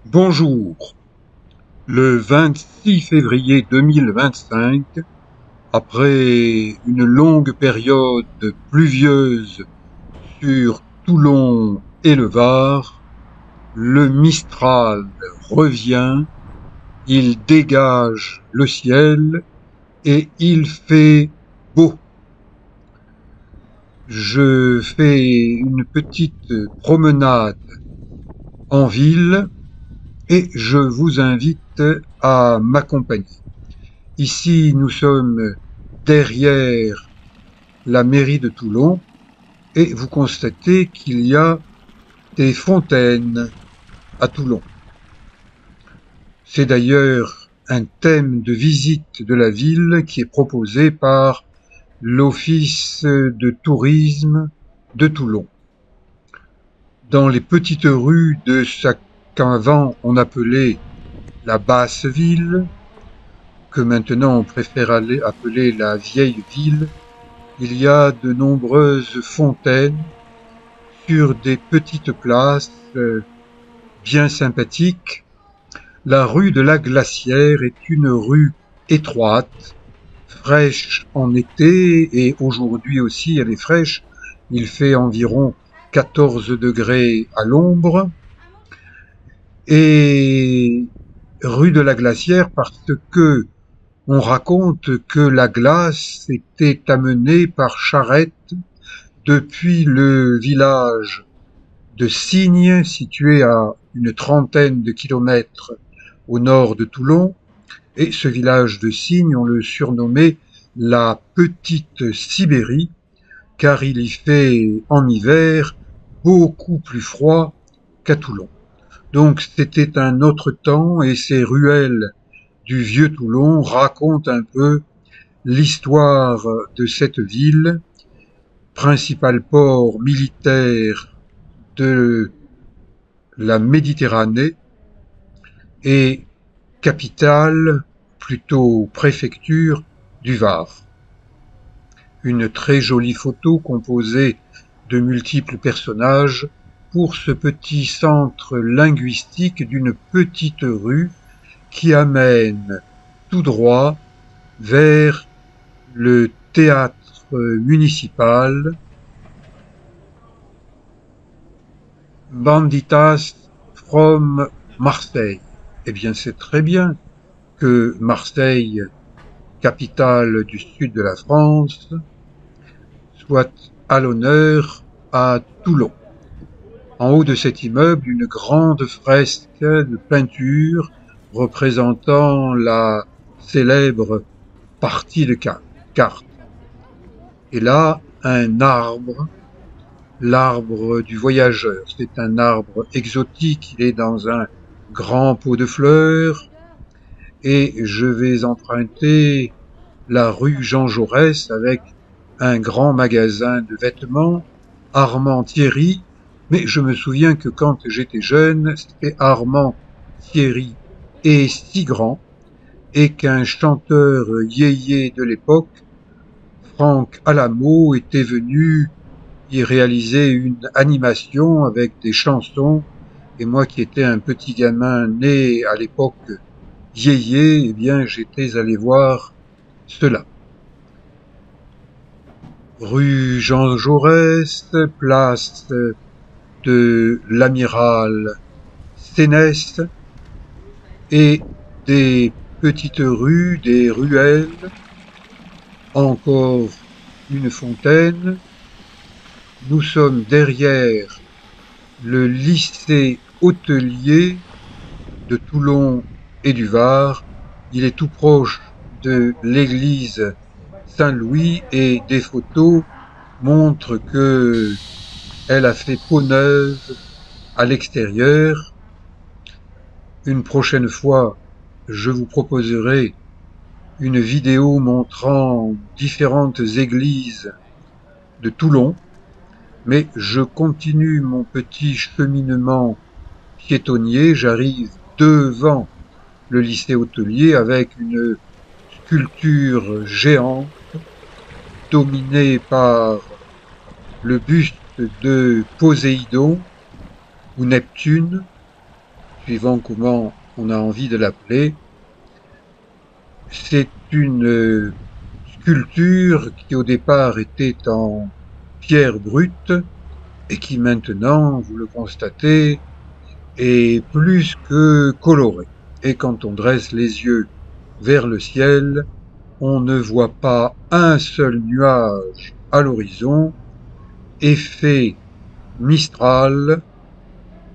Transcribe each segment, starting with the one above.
Bonjour. Le 26 février 2025, après une longue période pluvieuse sur Toulon et le Var, le Mistral revient, il dégage le ciel et il fait beau. Je fais une petite promenade en ville et je vous invite à m'accompagner. Ici, nous sommes derrière la mairie de Toulon et vous constatez qu'il y a des fontaines à Toulon. C'est d'ailleurs un thème de visite de la ville qui est proposé par l'Office de tourisme de Toulon. Dans les petites rues de ce qu'avant on appelait la basse ville, que maintenant on préfère appeler la vieille ville, il y a de nombreuses fontaines sur des petites places bien sympathiques. La rue de la Glacière est une rue étroite, fraîche en été et aujourd'hui aussi elle est fraîche. Il fait environ 14 degrés à l'ombre. Et rue de la Glacière parce que on raconte que la glace était amenée par charrette depuis le village de Signes, situé à une trentaine de kilomètres au nord de Toulon. Et ce village de Signes, on le surnommait la Petite Sibérie, car il y fait en hiver beaucoup plus froid qu'à Toulon. Donc c'était un autre temps et ces ruelles du vieux Toulon racontent un peu l'histoire de cette ville, principal port militaire de la Méditerranée et capitale, plutôt préfecture, du Var. Une très jolie photo composée de multiples personnages pour ce petit centre linguistique d'une petite rue qui amène tout droit vers le théâtre municipal Banditas from Marseille. Eh bien, c'est très bien que Marseille, capitale du sud de la France, soit à l'honneur à Toulon. En haut de cet immeuble, une grande fresque de peinture représentant la célèbre partie de cartes. Et là, un arbre, l'arbre du voyageur. C'est un arbre exotique, il est dans un grand pot de fleurs, et je vais emprunter la rue Jean Jaurès avec un grand magasin de vêtements, Armand Thierry, mais je me souviens que quand j'étais jeune, c'était Armand Thierry et si grand, et qu'un chanteur yéyé de l'époque, Franck Alamo, était venu y réaliser une animation avec des chansons, et moi qui étais un petit gamin né à l'époque yéyé, eh bien j'étais allé voir cela. Rue Jean Jaurès, place de l'Amiral Sénès, et des petites rues, des ruelles, encore une fontaine. Nous sommes derrière le lycée hôtelier de Toulon et du Var. Il est tout proche de l'église Saint-Louis et des photos montrent que elle a fait peau neuve à l'extérieur. Une prochaine fois, je vous proposerai une vidéo montrant différentes églises de Toulon, mais je continue mon petit cheminement piétonnier. J'arrive devant le lycée hôtelier avec une sculpture géante dominée par le buste de Poséidon ou Neptune suivant comment on a envie de l'appeler. C'est une sculpture qui au départ était en pierre brute et qui maintenant, vous le constatez, est plus que colorée. Et quand on dresse les yeux vers le ciel, on ne voit pas un seul nuage à l'horizon. Effet Mistral,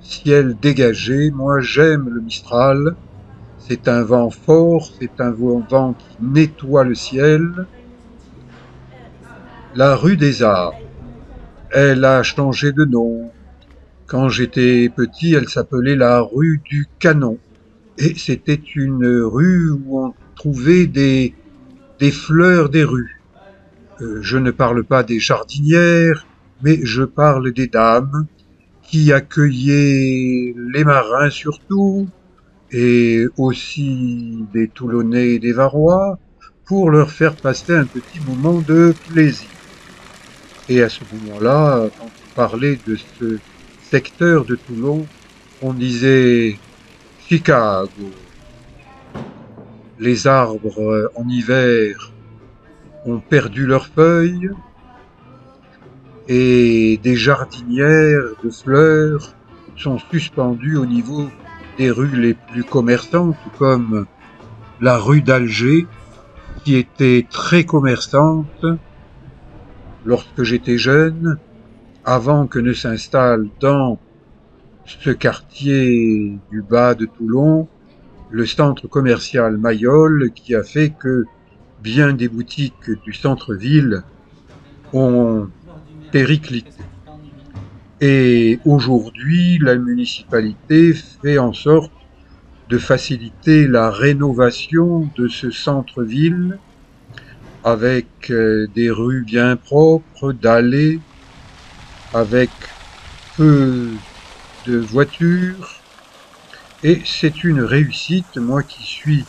ciel dégagé. Moi, j'aime le Mistral. C'est un vent fort, c'est un vent qui nettoie le ciel. La rue des Arts, elle a changé de nom. Quand j'étais petit, elle s'appelait la rue du Canon. Et c'était une rue où on trouvait des fleurs des rues. Je ne parle pas des jardinières, mais je parle des dames qui accueillaient les marins surtout, et aussi des Toulonnais et des Varois, pour leur faire passer un petit moment de plaisir. Et à ce moment-là, quand on parlait de ce secteur de Toulon, on disait Chicago. Les arbres en hiver ont perdu leurs feuilles et des jardinières de fleurs sont suspendues au niveau des rues les plus commerçantes, comme la rue d'Alger, qui était très commerçante lorsque j'étais jeune, avant que ne s'installe dans ce quartier du bas de Toulon le centre commercial Mayol, qui a fait que bien des boutiques du centre-ville ont périclité. Et aujourd'hui, la municipalité fait en sorte de faciliter la rénovation de ce centre-ville avec des rues bien propres, dallées, avec peu de voitures. Et c'est une réussite, moi qui suis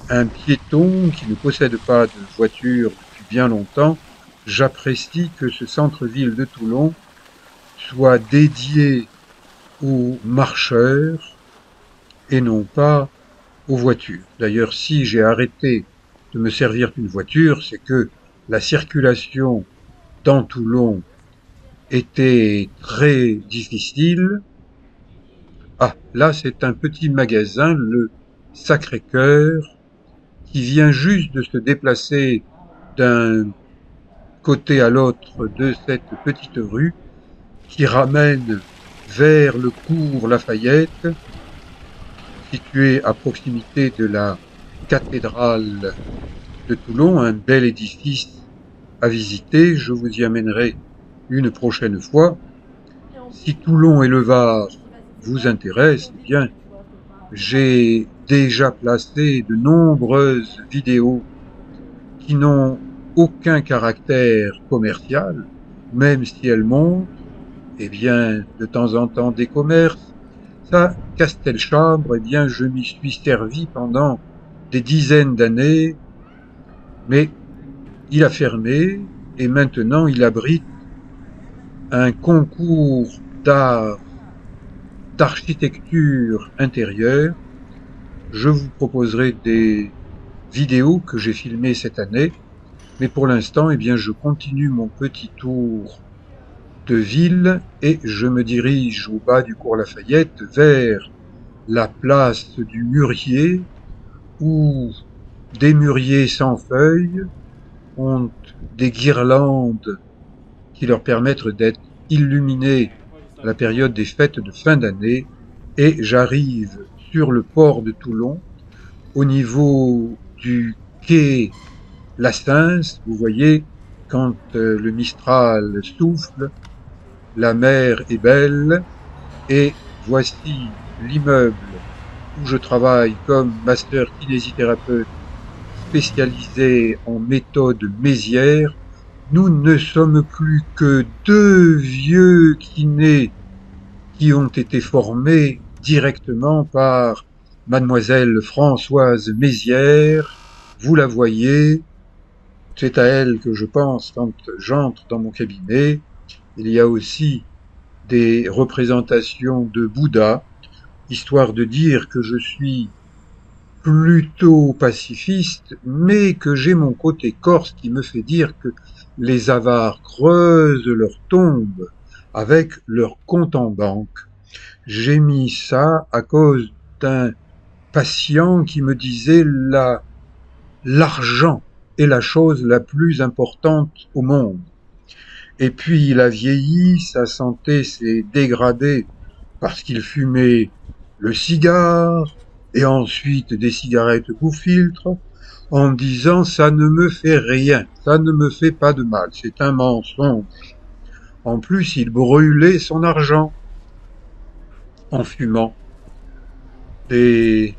un piéton qui ne possède pas de voiture depuis bien longtemps, j'apprécie que ce centre-ville de Toulon soit dédié aux marcheurs et non pas aux voitures. D'ailleurs, si j'ai arrêté de me servir d'une voiture, c'est que la circulation dans Toulon était très difficile. Ah, là, c'est un petit magasin, le Sacré-Cœur, qui vient juste de se déplacer d'un côté à l'autre de cette petite rue, qui ramène vers le cours Lafayette, situé à proximité de la cathédrale de Toulon, un bel édifice à visiter. Je vous y amènerai une prochaine fois. Si Toulon et le Var vous intéressent, eh bien, j'ai déjà placé de nombreuses vidéos qui n'ont aucun caractère commercial, même si elles montrent, eh bien, de temps en temps des commerces. Ça, Castelchambre, eh bien, je m'y suis servi pendant des dizaines d'années, mais il a fermé et maintenant il abrite un concours d'art, d'architecture intérieure. Je vous proposerai des vidéos que j'ai filmées cette année, mais pour l'instant, eh bien, je continue mon petit tour de ville et je me dirige au bas du cours Lafayette vers la place du Mûrier, où des mûriers sans feuilles ont des guirlandes qui leur permettent d'être illuminés à la période des fêtes de fin d'année, et j'arrive sur le port de Toulon, au niveau du quai Lastens. Vous voyez, quand le Mistral souffle, la mer est belle, et voici l'immeuble où je travaille comme master kinésithérapeute spécialisé en méthode Mézières. Nous ne sommes plus que deux vieux kinés qui ont été formés directement par mademoiselle Françoise Mézières. Vous la voyez, c'est à elle que je pense quand j'entre dans mon cabinet. Il y a aussi des représentations de Bouddha. histoire de dire que je suis plutôt pacifiste, mais que j'ai mon côté corse qui me fait dire que les avares creusent leur tombe avec leur compte en banque. J'ai mis ça à cause d'un patient qui me disait l'argent est la chose la plus importante au monde. Et puis il a vieilli, sa santé s'est dégradée parce qu'il fumait le cigare et ensuite des cigarettes goût-filtre en disant ça ne me fait rien, ça ne me fait pas de mal, c'est un mensonge. En plus, il brûlait son argent en fumant. Des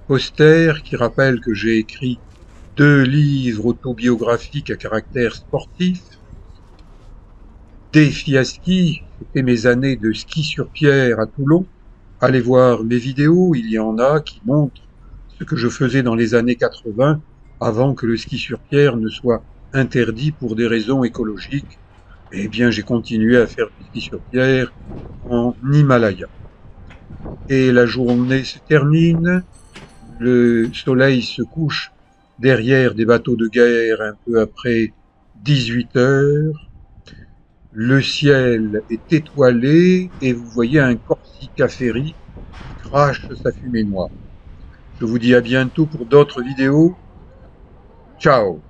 posters qui rappellent que j'ai écrit 2 livres autobiographiques à caractère sportif. Défi à ski, c'était mes années de ski sur pierre à Toulon. Allez voir mes vidéos, il y en a qui montrent ce que je faisais dans les années 80 avant que le ski sur pierre ne soit interdit pour des raisons écologiques. Eh bien, j'ai continué à faire du ski sur pierre en Himalaya. Et la journée se termine, le soleil se couche derrière des bateaux de guerre un peu après 18 heures. Le ciel est étoilé et vous voyez un Corsica Ferry qui crache sa fumée noire. Je vous dis à bientôt pour d'autres vidéos. Ciao!